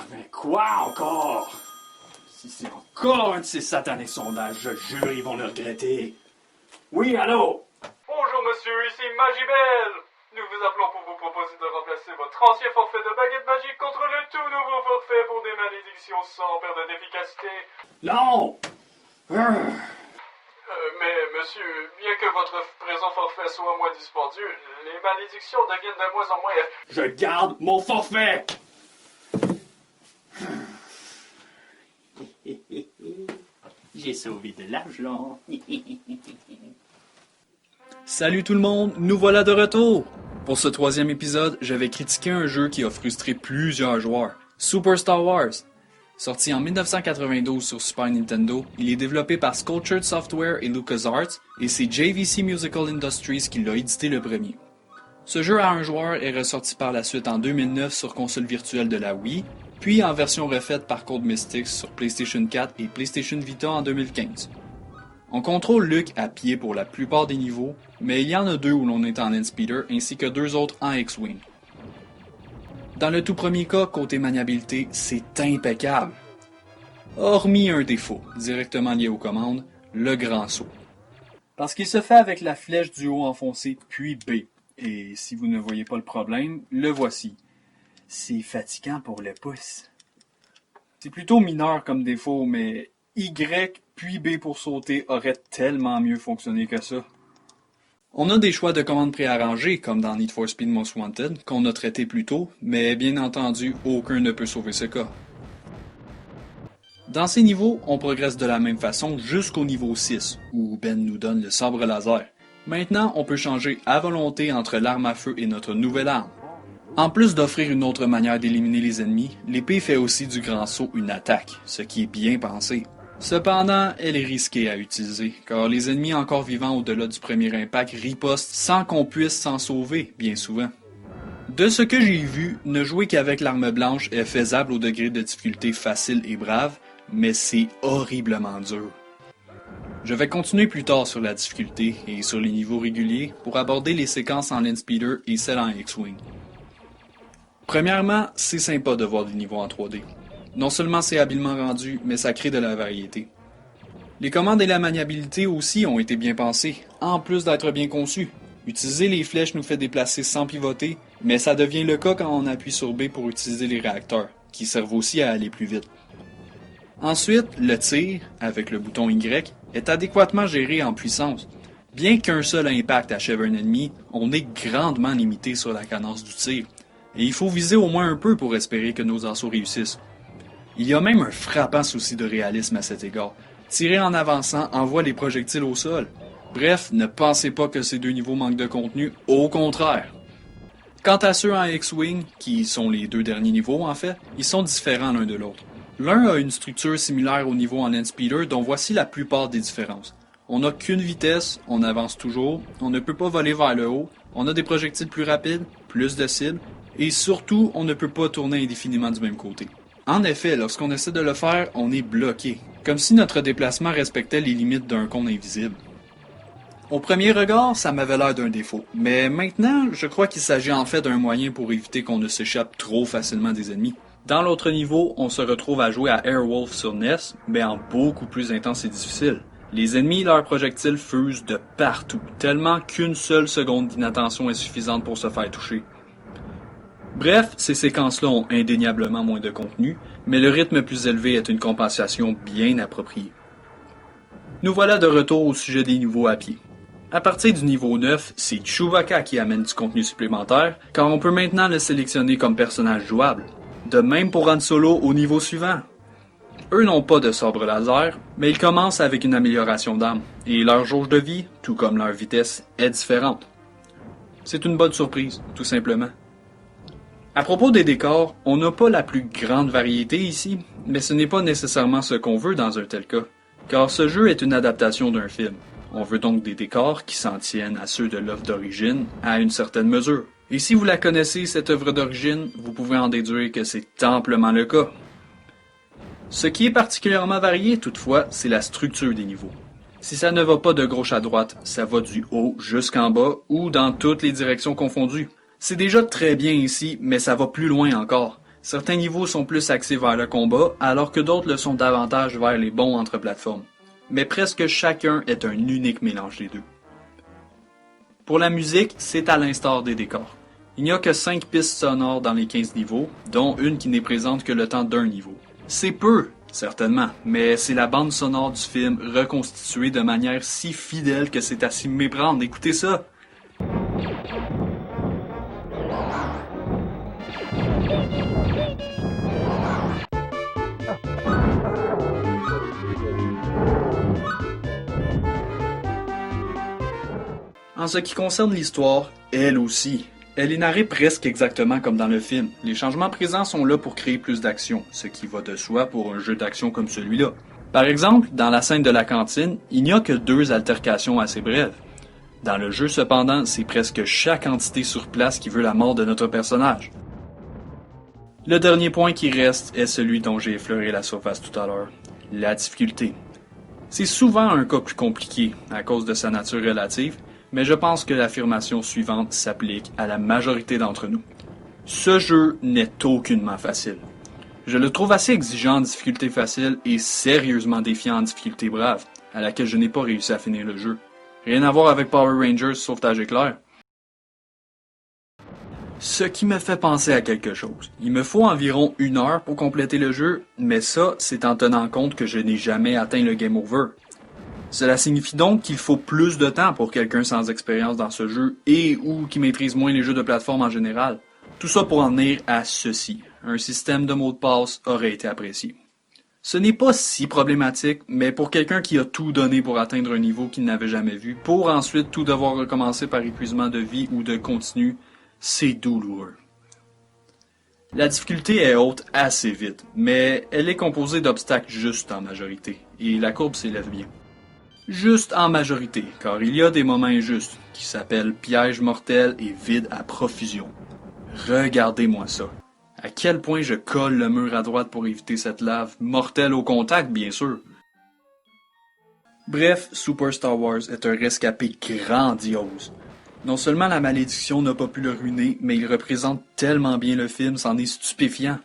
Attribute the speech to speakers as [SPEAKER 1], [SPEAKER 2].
[SPEAKER 1] Mais quoi encore? Si c'est encore un de ces satanés sondages, je jure, ils vont le regretter. Oui, allô?
[SPEAKER 2] Bonjour monsieur, ici Magibel. Nous vous appelons pour vous proposer de remplacer votre ancien forfait de baguette magique contre le tout nouveau forfait pour des malédictions sans perte d'efficacité.
[SPEAKER 1] Non!
[SPEAKER 2] Mais monsieur, bien que votre présent forfait soit moins dispendieux, les malédictions deviennent de moins en moins...
[SPEAKER 1] Je garde mon forfait! J'ai sauvé de l'argent.
[SPEAKER 3] Salut tout le monde, nous voilà de retour! Pour ce 3e épisode, je vais critiquer un jeu qui a frustré plusieurs joueurs, Super Star Wars. Sorti en 1992 sur Super Nintendo, il est développé par Sculptured Software et LucasArts, et c'est JVC Musical Industries qui l'a édité le premier. Ce jeu à un joueur est ressorti par la suite en 2009 sur console virtuelle de la Wii, puis en version refaite par Code Mystics sur PlayStation 4 et PlayStation Vita en 2015. On contrôle Luke à pied pour la plupart des niveaux, mais il y en a 2 où l'on est en Landspeeder ainsi que 2 autres en X-Wing. Dans le tout premier cas, côté maniabilité, c'est impeccable. Hormis un défaut, directement lié aux commandes, le grand saut. Parce qu'il se fait avec la flèche du haut enfoncée puis B, et si vous ne voyez pas le problème, le voici. C'est fatigant pour le pouce. C'est plutôt mineur comme défaut, mais Y puis B pour sauter aurait tellement mieux fonctionné que ça. On a des choix de commandes préarrangés, comme dans Need for Speed Most Wanted, qu'on a traité plus tôt, mais bien entendu, aucun ne peut sauver ce cas. Dans ces niveaux, on progresse de la même façon jusqu'au niveau 6, où Ben nous donne le sabre laser. Maintenant, on peut changer à volonté entre l'arme à feu et notre nouvelle arme. En plus d'offrir une autre manière d'éliminer les ennemis, l'épée fait aussi du grand saut une attaque, ce qui est bien pensé. Cependant, elle est risquée à utiliser, car les ennemis encore vivants au-delà du premier impact ripostent sans qu'on puisse s'en sauver, bien souvent. De ce que j'ai vu, ne jouer qu'avec l'arme blanche est faisable au degré de difficulté facile et brave, mais c'est horriblement dur. Je vais continuer plus tard sur la difficulté et sur les niveaux réguliers pour aborder les séquences en Landspeeder et celles en X-Wing. Premièrement, c'est sympa de voir des niveaux en 3D. Non seulement c'est habilement rendu, mais ça crée de la variété. Les commandes et la maniabilité aussi ont été bien pensées, en plus d'être bien conçues. Utiliser les flèches nous fait déplacer sans pivoter, mais ça devient le cas quand on appuie sur B pour utiliser les réacteurs, qui servent aussi à aller plus vite. Ensuite, le tir, avec le bouton Y, est adéquatement géré en puissance. Bien qu'un seul impact achève un ennemi, on est grandement limité sur la cadence du tir, et il faut viser au moins un peu pour espérer que nos assauts réussissent. Il y a même un frappant souci de réalisme à cet égard. Tirer en avançant envoie les projectiles au sol. Bref, ne pensez pas que ces deux niveaux manquent de contenu, au contraire. Quant à ceux en X-Wing, qui sont les 2 derniers niveaux en fait, ils sont différents l'un de l'autre. L'un a une structure similaire au niveau en Landspeeder dont voici la plupart des différences. On n'a qu'une vitesse, on avance toujours, on ne peut pas voler vers le haut, on a des projectiles plus rapides, plus de cibles, et surtout, on ne peut pas tourner indéfiniment du même côté. En effet, lorsqu'on essaie de le faire, on est bloqué, comme si notre déplacement respectait les limites d'un cône invisible. Au premier regard, ça m'avait l'air d'un défaut, mais maintenant, je crois qu'il s'agit en fait d'un moyen pour éviter qu'on ne s'échappe trop facilement des ennemis. Dans l'autre niveau, on se retrouve à jouer à Airwolf sur NES, mais en beaucoup plus intense et difficile. Les ennemis et leurs projectiles fusent de partout, tellement qu'une seule seconde d'inattention est suffisante pour se faire toucher. Bref, ces séquences-là ont indéniablement moins de contenu, mais le rythme plus élevé est une compensation bien appropriée. Nous voilà de retour au sujet des niveaux à pied. À partir du niveau 9, c'est Chewbacca qui amène du contenu supplémentaire, car on peut maintenant le sélectionner comme personnage jouable. De même pour Han Solo au niveau suivant. Eux n'ont pas de sabre laser, mais ils commencent avec une amélioration d'armes, et leur jauge de vie, tout comme leur vitesse, est différente. C'est une bonne surprise, tout simplement. À propos des décors, on n'a pas la plus grande variété ici, mais ce n'est pas nécessairement ce qu'on veut dans un tel cas. car ce jeu est une adaptation d'un film. On veut donc des décors qui s'en tiennent à ceux de l'œuvre d'origine à une certaine mesure. Et si vous la connaissez, cette œuvre d'origine, vous pouvez en déduire que c'est amplement le cas. Ce qui est particulièrement varié, toutefois, c'est la structure des niveaux. Si ça ne va pas de gauche à droite, ça va du haut jusqu'en bas ou dans toutes les directions confondues. C'est déjà très bien ici, mais ça va plus loin encore. Certains niveaux sont plus axés vers le combat, alors que d'autres le sont davantage vers les bonds entre plateformes. Mais presque chacun est un unique mélange des deux. Pour la musique, c'est à l'instar des décors. Il n'y a que 5 pistes sonores dans les 15 niveaux, dont une qui n'est présente que le temps d'un niveau. C'est peu, certainement, mais c'est la bande sonore du film reconstituée de manière si fidèle que c'est à s'y méprendre. Écoutez ça! En ce qui concerne l'histoire, elle aussi. Elle est narrée presque exactement comme dans le film. Les changements présents sont là pour créer plus d'action, ce qui va de soi pour un jeu d'action comme celui-là. Par exemple, dans la scène de la cantine, il n'y a que 2 altercations assez brèves. Dans le jeu, cependant, c'est presque chaque entité sur place qui veut la mort de notre personnage. Le dernier point qui reste est celui dont j'ai effleuré la surface tout à l'heure, la difficulté. C'est souvent un cas plus compliqué à cause de sa nature relative, mais je pense que l'affirmation suivante s'applique à la majorité d'entre nous. Ce jeu n'est aucunement facile. Je le trouve assez exigeant en difficulté facile et sérieusement défiant en difficulté brave, à laquelle je n'ai pas réussi à finir le jeu. Rien à voir avec Power Rangers Sauvetage éclair. Ce qui me fait penser à quelque chose. Il me faut environ 1 heure pour compléter le jeu, mais ça, c'est en tenant compte que je n'ai jamais atteint le Game Over. Cela signifie donc qu'il faut plus de temps pour quelqu'un sans expérience dans ce jeu et ou qui maîtrise moins les jeux de plateforme en général. Tout ça pour en venir à ceci. Un système de mots de passe aurait été apprécié. Ce n'est pas si problématique, mais pour quelqu'un qui a tout donné pour atteindre un niveau qu'il n'avait jamais vu, pour ensuite tout devoir recommencer par épuisement de vie ou de continu, c'est douloureux. La difficulté est haute assez vite, mais elle est composée d'obstacles justes en majorité, et la courbe s'élève bien. Juste en majorité, car il y a des moments injustes, qui s'appellent pièges mortels et vides à profusion. Regardez-moi ça. À quel point je colle le mur à droite pour éviter cette lave, mortelle au contact, bien sûr. Bref, Super Star Wars est un rescapé grandiose. Non seulement la malédiction n'a pas pu le ruiner, mais il représente tellement bien le film, c'en est stupéfiant.